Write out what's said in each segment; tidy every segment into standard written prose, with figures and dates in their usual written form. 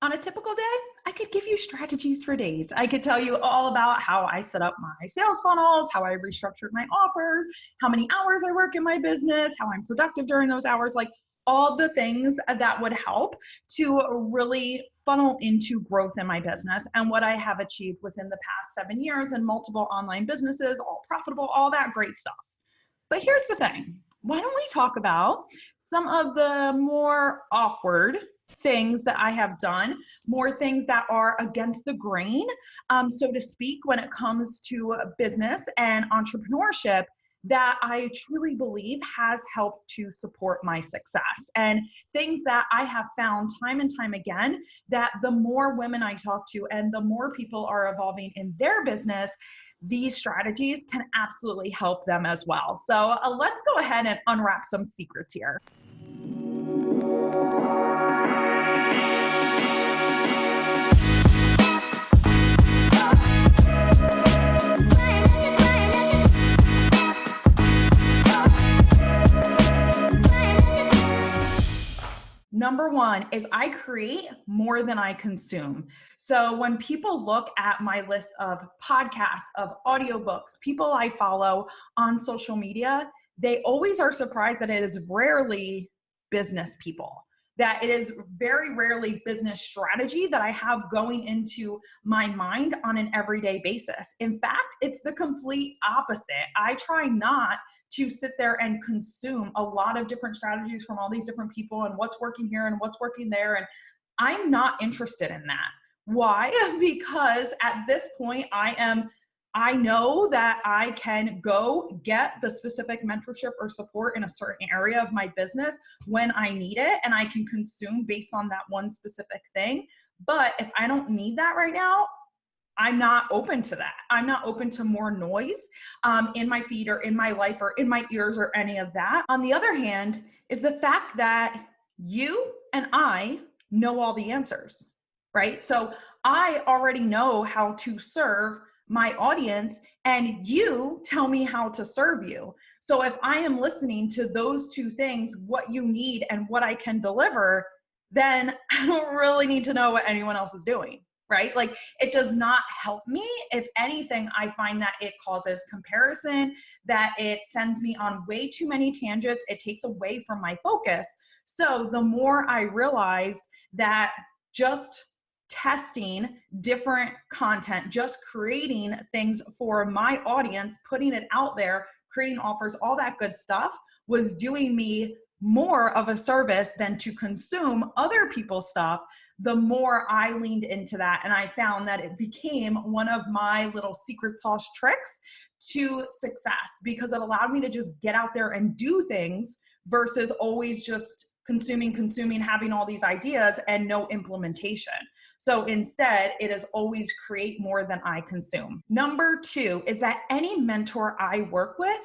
On a typical day, I could give you strategies for days. I could tell you all about how I set up my sales funnels, how I restructured my offers, how many hours I work in my business, how I'm productive during those hours, like all the things that would help to really funnel into growth in my business and what I have achieved within the past 7 years in multiple online businesses, all profitable, all that great stuff. But here's the thing. Why don't we talk about some of the more awkward things that I have done, more things that are against the grain, so to speak, when it comes to business and entrepreneurship that I truly believe has helped to support my success. And things that I have found time and time again that the more women I talk to and the more people are evolving in their business, these strategies can absolutely help them as well. So let's go ahead and unwrap some secrets here. Number one is I create more than I consume. So when people look at my list of podcasts, of audiobooks, people I follow on social media, they always are surprised that it is rarely business people, that it is very rarely business strategy that I have going into my mind on an everyday basis. In fact, it's the complete opposite. I try not to sit there and consume a lot of different strategies from all these different people and what's working here and what's working there. And I'm not interested in that. Why? Because at this point, I know that I can go get the specific mentorship or support in a certain area of my business when I need it, and I can consume based on that one specific thing. But if I don't need that right now, I'm not open to that. I'm not open to more noise in my feed or in my life or in my ears or any of that. On the other hand, is the fact that you and I know all the answers, right? So I already know how to serve my audience, and you tell me how to serve you. So if I am listening to those two things, what you need and what I can deliver, then I don't really need to know what anyone else is doing. Right? Like it does not help me. If anything, I find that it causes comparison, that it sends me on way too many tangents. It takes away from my focus. So the more I realized that just testing different content, just creating things for my audience, putting it out there, creating offers, all that good stuff was doing me more of a service than to consume other people's stuff, the more I leaned into that. And I found that it became one of my little secret sauce tricks to success because it allowed me to just get out there and do things versus always just consuming, having all these ideas and no implementation. So instead, it is always create more than I consume. Number two is that any mentor I work with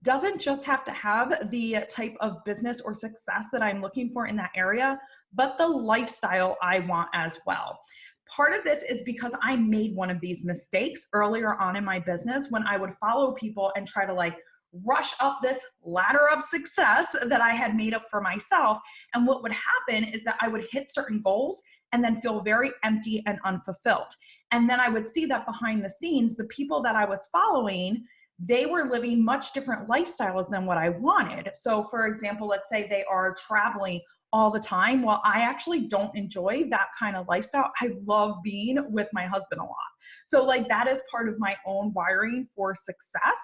doesn't just have to have the type of business or success that I'm looking for in that area, but the lifestyle I want as well. Part of this is because I made one of these mistakes earlier on in my business when I would follow people and try to rush up this ladder of success that I had made up for myself. And what would happen is that I would hit certain goals and then feel very empty and unfulfilled. And then I would see that behind the scenes, the people that I was following, they were living much different lifestyles than what I wanted. So for example, let's say they are traveling all the time. Well, I actually don't enjoy that kind of lifestyle. I love being with my husband a lot. So that is part of my own wiring for success.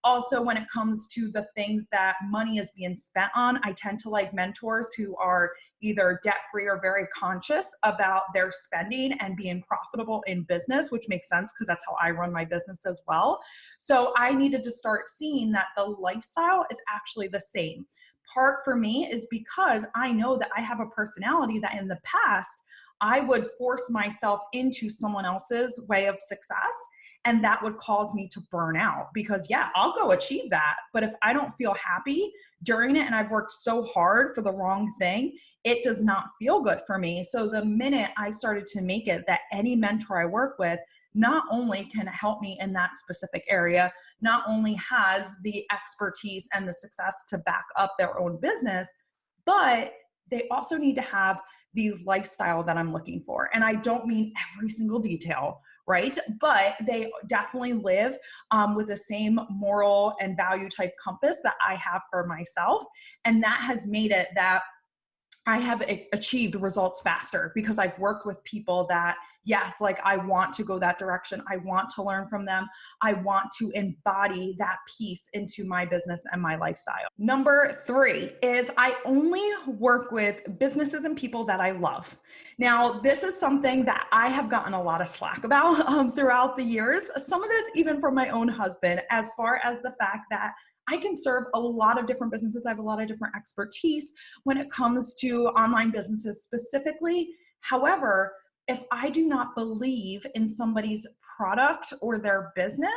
Also, when it comes to the things that money is being spent on, I tend to like mentors who are either debt-free or very conscious about their spending and being profitable in business, which makes sense because that's how I run my business as well. So I needed to start seeing that the lifestyle is actually the same. Part for me is because I know that I have a personality that in the past, I would force myself into someone else's way of success. And that would cause me to burn out because I'll go achieve that. But if I don't feel happy during it and I've worked so hard for the wrong thing, it does not feel good for me. So the minute I started to make it that any mentor I work with not only can help me in that specific area, not only has the expertise and the success to back up their own business, but they also need to have the lifestyle that I'm looking for. And I don't mean every single detail, right? But they definitely live with the same moral and value type compass that I have for myself. And that has made it that I have achieved results faster because I've worked with people that, yes, like I want to go that direction. I want to learn from them. I want to embody that piece into my business and my lifestyle. Number 3 is I only work with businesses and people that I love. Now, this is something that I have gotten a lot of slack about throughout the years. Some of this even from my own husband, as far as the fact that I can serve a lot of different businesses. I have a lot of different expertise when it comes to online businesses specifically. However, if I do not believe in somebody's product or their business,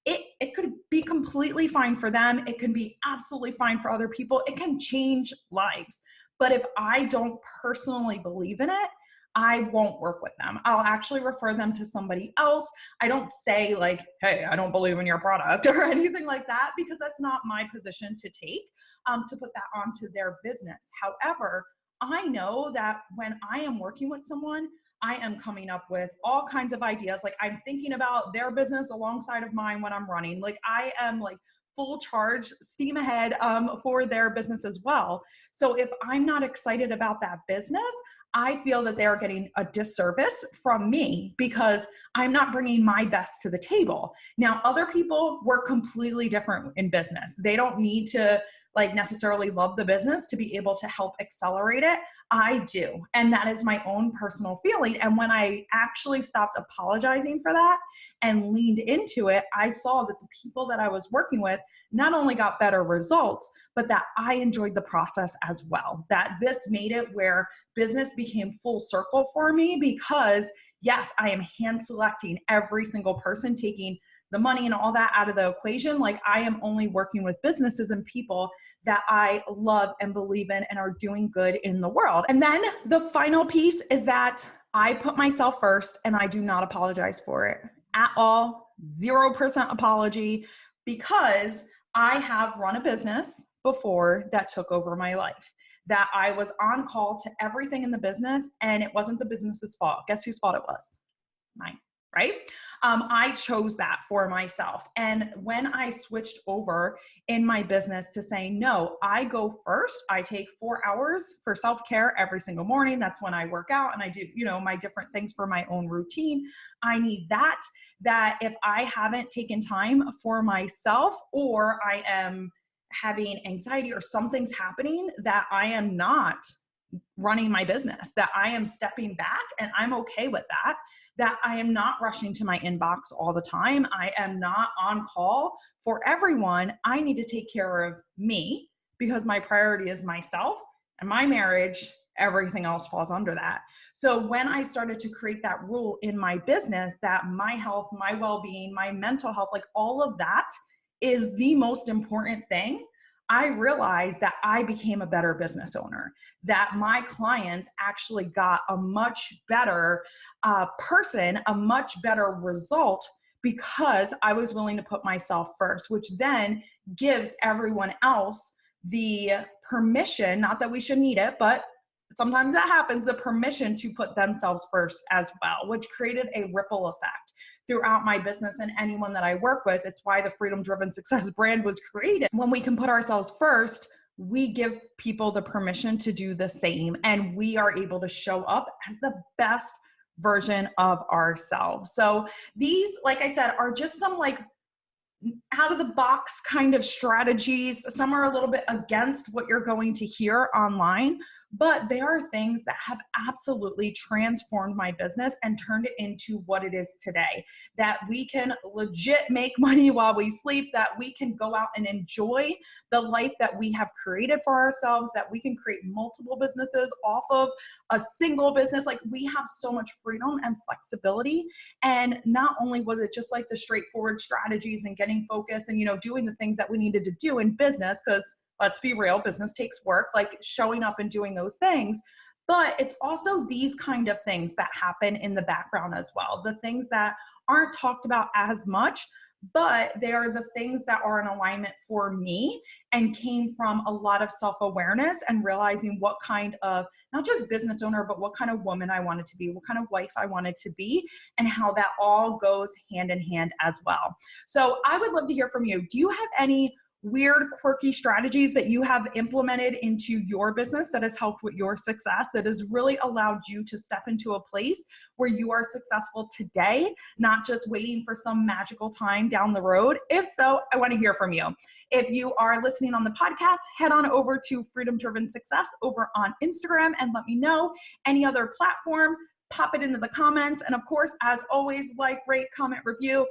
it could be completely fine for them. It can be absolutely fine for other people. It can change lives. But if I don't personally believe in it, I won't work with them. I'll actually refer them to somebody else. I don't say like, hey, I don't believe in your product or anything like that, because that's not my position to take, to put that onto their business. However, I know that when I am working with someone, I am coming up with all kinds of ideas. Like I'm thinking about their business alongside of mine when I'm running. Like I am like full charge, steam ahead for their business as well. So if I'm not excited about that business, I feel that they are getting a disservice from me because I'm not bringing my best to the table. Now, other people work completely different in business. They don't need to like necessarily love the business to be able to help accelerate it. I do. And that is my own personal feeling. And when I actually stopped apologizing for that and leaned into it, I saw that the people that I was working with not only got better results, but that I enjoyed the process as well. That this made it where business became full circle for me because yes, I am hand selecting every single person, taking the money and all that out of the equation. Like I am only working with businesses and people that I love and believe in and are doing good in the world. And then the final piece is that I put myself first and I do not apologize for it at all. 0% apology, because I have run a business before that took over my life, that I was on call to everything in the business and it wasn't the business's fault. Guess whose fault it was? Mine, right? I chose that for myself. And when I switched over in my business to saying, no, I go first, I take 4 hours for self-care every single morning. That's when I work out and I do, my different things for my own routine. I need that if I haven't taken time for myself, or I am having anxiety or something's happening, that I am not running my business, that I am stepping back and I'm okay with that I am not rushing to my inbox all the time. I am not on call for everyone. I need to take care of me because my priority is myself and my marriage. Everything else falls under that. So when I started to create that rule in my business, that my health, my well-being, my mental health, like all of that is the most important thing, I realized that I became a better business owner, that my clients actually got a much better person, a much better result, because I was willing to put myself first, which then gives everyone else the permission, not that we should need it, but sometimes that happens, the permission to put themselves first as well, which created a ripple effect throughout my business and anyone that I work with. It's why the Freedom Driven Success brand was created. When we can put ourselves first, we give people the permission to do the same, and we are able to show up as the best version of ourselves. So these, like I said, are just some like out of the box kind of strategies. Some are a little bit against what you're going to hear online, but they are things that have absolutely transformed my business and turned it into what it is today. That we can legit make money while we sleep, that we can go out and enjoy the life that we have created for ourselves, that we can create multiple businesses off of a single business. Like we have so much freedom and flexibility. And not only was it just like the straightforward strategies and getting focused and, doing the things that we needed to do in business, because let's be real, business takes work, like showing up and doing those things. But it's also these kind of things that happen in the background as well. The things that aren't talked about as much, but they are the things that are in alignment for me and came from a lot of self-awareness and realizing what kind of, not just business owner, but what kind of woman I wanted to be, what kind of wife I wanted to be, and how that all goes hand in hand as well. So I would love to hear from you. Do you have any weird, quirky strategies that you have implemented into your business that has helped with your success, that has really allowed you to step into a place where you are successful today, not just waiting for some magical time down the road? If so, I want to hear from you. If you are listening on the podcast, head on over to Freedom Driven Success over on Instagram and let me know. Any other platform, pop it into the comments. And of course, as always, like, rate, comment, review,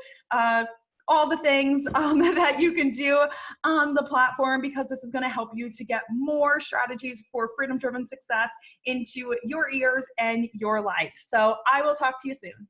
all the things that you can do on the platform, because this is going to help you to get more strategies for freedom-driven success into your ears and your life. So I will talk to you soon.